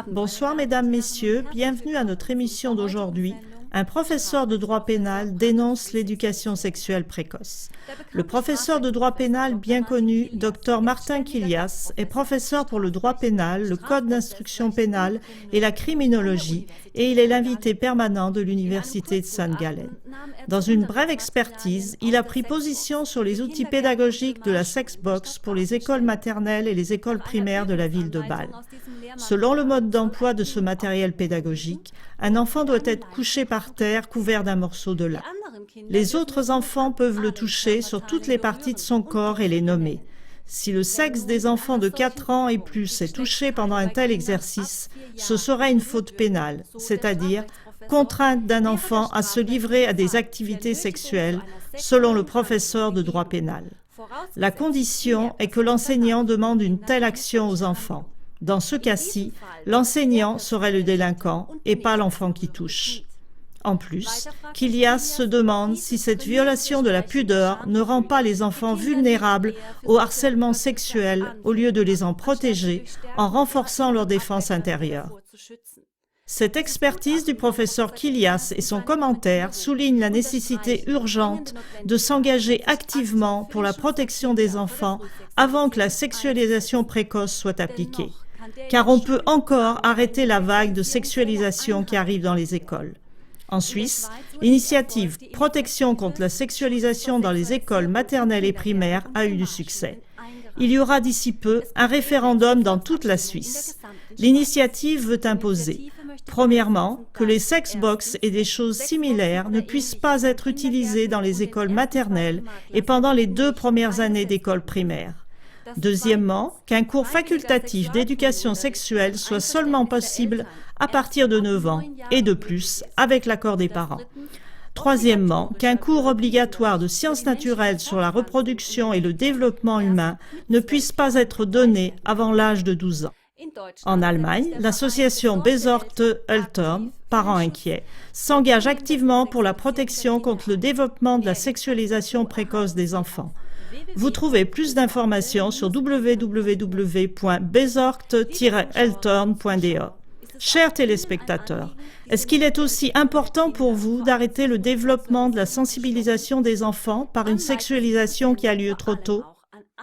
Bonsoir mesdames, messieurs, bienvenue à notre émission d'aujourd'hui. Un professeur de droit pénal dénonce l'éducation sexuelle précoce. Le professeur de droit pénal bien connu, Dr Martin Kilias, est professeur pour le droit pénal, le code d'instruction pénale et la criminologie, et il est l'invité permanent de l'Université de St. Gallen. Dans une brève expertise, il a pris position sur les outils pédagogiques de la sexbox pour les écoles maternelles et les écoles primaires de la ville de Bâle. Selon le mode d'emploi de ce matériel pédagogique, un enfant doit être couché par terre couvert d'un morceau de lin. Les autres enfants peuvent le toucher sur toutes les parties de son corps et les nommer. Si le sexe des enfants de 4 ans et plus est touché pendant un tel exercice, ce serait une faute pénale, c'est-à-dire contrainte d'un enfant à se livrer à des activités sexuelles, selon le professeur de droit pénal. La condition est que l'enseignant demande une telle action aux enfants. Dans ce cas-ci, l'enseignant serait le délinquant et pas l'enfant qui touche. En plus, Kilias se demande si cette violation de la pudeur ne rend pas les enfants vulnérables au harcèlement sexuel au lieu de les en protéger en renforçant leur défense intérieure. Cette expertise du professeur Kilias et son commentaire soulignent la nécessité urgente de s'engager activement pour la protection des enfants avant que la sexualisation précoce soit appliquée. Car on peut encore arrêter la vague de sexualisation qui arrive dans les écoles. En Suisse, l'initiative Protection contre la sexualisation dans les écoles maternelles et primaires a eu du succès. Il y aura d'ici peu un référendum dans toute la Suisse. L'initiative veut imposer, premièrement, que les sexbox et des choses similaires ne puissent pas être utilisées dans les écoles maternelles et pendant les 2 premières années d'école primaire. Deuxièmement, qu'un cours facultatif d'éducation sexuelle soit seulement possible à partir de 9 ans et de plus avec l'accord des parents. Troisièmement, qu'un cours obligatoire de sciences naturelles sur la reproduction et le développement humain ne puisse pas être donné avant l'âge de 12 ans. En Allemagne, l'association Besorgte Eltern, Parents inquiets, s'engage activement pour la protection contre le développement de la sexualisation précoce des enfants. Vous trouvez plus d'informations sur www.besorgte-eltern.de. Chers téléspectateurs, est-ce qu'il est aussi important pour vous d'arrêter le développement de la sensibilisation des enfants par une sexualisation qui a lieu trop tôt?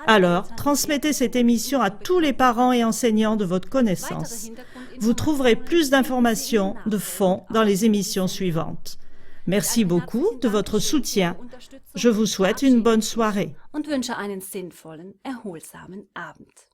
Alors, transmettez cette émission à tous les parents et enseignants de votre connaissance. Vous trouverez plus d'informations de fond dans les émissions suivantes. Merci beaucoup de votre soutien. Je vous souhaite une bonne soirée. Und wünsche einen sinnvollen, erholsamen Abend.